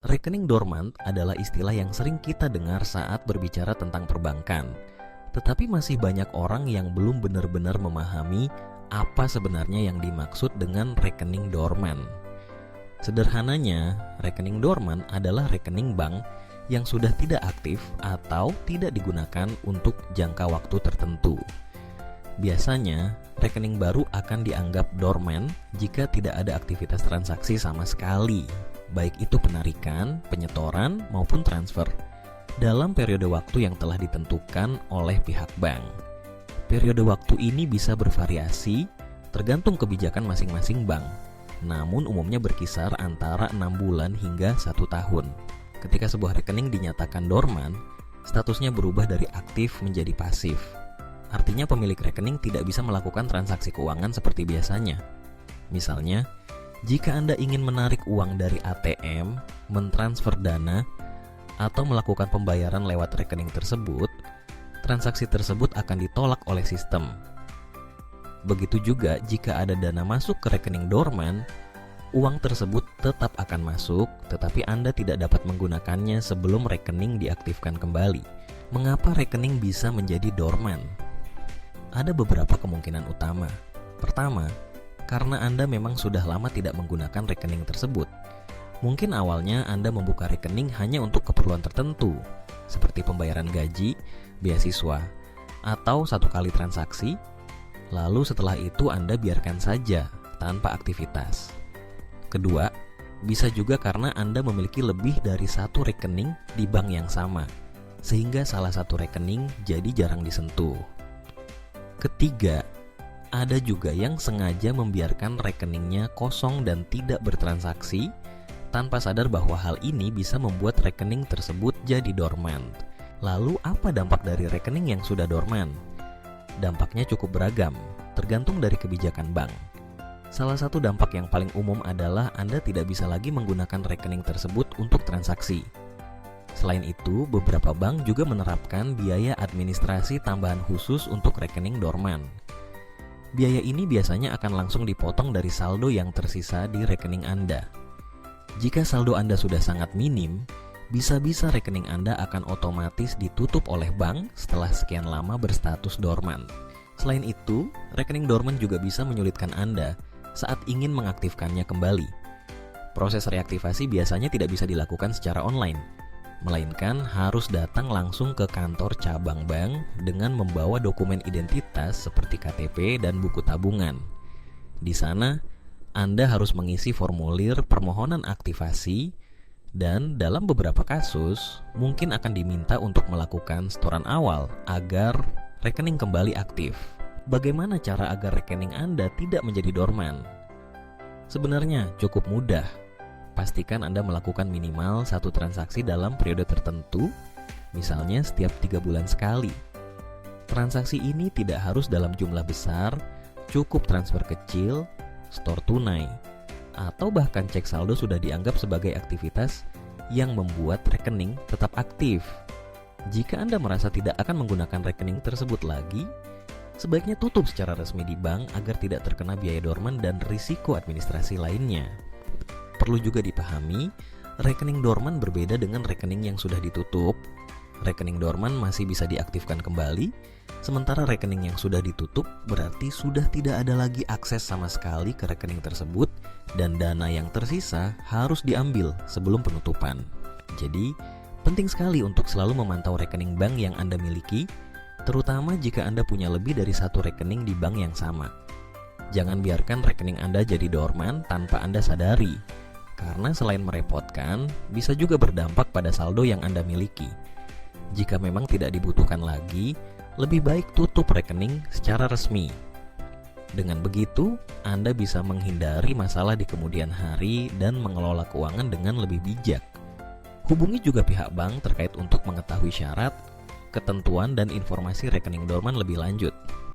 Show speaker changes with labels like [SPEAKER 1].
[SPEAKER 1] Rekening dormant adalah istilah yang sering kita dengar saat berbicara tentang perbankan. Tetapi masih banyak orang yang belum benar-benar memahami apa sebenarnya yang dimaksud dengan rekening dormant. Sederhananya, rekening dormant adalah rekening bank yang sudah tidak aktif atau tidak digunakan untuk jangka waktu tertentu. Biasanya, rekening baru akan dianggap dormant jika tidak ada aktivitas transaksi sama sekali, baik itu penarikan, penyetoran, maupun transfer, dalam periode waktu yang telah ditentukan oleh pihak bank. Periode waktu ini bisa bervariasi tergantung kebijakan masing-masing bank, namun umumnya berkisar antara 6 bulan hingga 1 tahun. Ketika sebuah rekening dinyatakan dormant, statusnya berubah dari aktif menjadi pasif. Artinya pemilik rekening tidak bisa melakukan transaksi keuangan seperti biasanya. Misalnya, jika Anda ingin menarik uang dari ATM, mentransfer dana, atau melakukan pembayaran lewat rekening tersebut, transaksi tersebut akan ditolak oleh sistem. Begitu juga jika ada dana masuk ke rekening dormant, uang tersebut tetap akan masuk, tetapi Anda tidak dapat menggunakannya sebelum rekening diaktifkan kembali. Mengapa rekening bisa menjadi dormant? Ada beberapa kemungkinan utama. Pertama, karena Anda memang sudah lama tidak menggunakan rekening tersebut. Mungkin awalnya Anda membuka rekening hanya untuk keperluan tertentu, seperti pembayaran gaji, beasiswa, atau satu kali transaksi, lalu setelah itu Anda biarkan saja tanpa aktivitas. Kedua, bisa juga karena Anda memiliki lebih dari satu rekening di bank yang sama, sehingga salah satu rekening jadi jarang disentuh. Ketiga, ada juga yang sengaja membiarkan rekeningnya kosong dan tidak bertransaksi, tanpa sadar bahwa hal ini bisa membuat rekening tersebut jadi dormant. Lalu apa dampak dari rekening yang sudah dormant? Dampaknya cukup beragam, tergantung dari kebijakan bank. Salah satu dampak yang paling umum adalah Anda tidak bisa lagi menggunakan rekening tersebut untuk transaksi. Selain itu, beberapa bank juga menerapkan biaya administrasi tambahan khusus untuk rekening dormant. Biaya ini biasanya akan langsung dipotong dari saldo yang tersisa di rekening Anda. Jika saldo Anda sudah sangat minim, bisa-bisa rekening Anda akan otomatis ditutup oleh bank setelah sekian lama berstatus dormant. Selain itu, rekening dormant juga bisa menyulitkan Anda saat ingin mengaktifkannya kembali. Proses reaktivasi biasanya tidak bisa dilakukan secara online, melainkan harus datang langsung ke kantor cabang bank dengan membawa dokumen identitas seperti KTP dan buku tabungan. Di sana, Anda harus mengisi formulir permohonan aktivasi dan dalam beberapa kasus mungkin akan diminta untuk melakukan setoran awal agar rekening kembali aktif. Bagaimana cara agar rekening Anda tidak menjadi dormant? Sebenarnya cukup mudah. Pastikan Anda melakukan minimal satu transaksi dalam periode tertentu, misalnya setiap 3 bulan sekali. Transaksi ini tidak harus dalam jumlah besar, cukup transfer kecil, store tunai, atau bahkan cek saldo sudah dianggap sebagai aktivitas yang membuat rekening tetap aktif. Jika Anda merasa tidak akan menggunakan rekening tersebut lagi, sebaiknya tutup secara resmi di bank agar tidak terkena biaya dormant dan risiko administrasi lainnya. Perlu juga dipahami, rekening dormant berbeda dengan rekening yang sudah ditutup. Rekening dormant masih bisa diaktifkan kembali, sementara rekening yang sudah ditutup berarti sudah tidak ada lagi akses sama sekali ke rekening tersebut dan dana yang tersisa harus diambil sebelum penutupan. Jadi, penting sekali untuk selalu memantau rekening bank yang Anda miliki, terutama jika Anda punya lebih dari satu rekening di bank yang sama. Jangan biarkan rekening Anda jadi dormant tanpa Anda sadari, karena selain merepotkan, bisa juga berdampak pada saldo yang Anda miliki. Jika memang tidak dibutuhkan lagi, lebih baik tutup rekening secara resmi. Dengan begitu, Anda bisa menghindari masalah di kemudian hari dan mengelola keuangan dengan lebih bijak. Hubungi juga pihak bank terkait untuk mengetahui syarat, ketentuan, dan informasi rekening dormant lebih lanjut.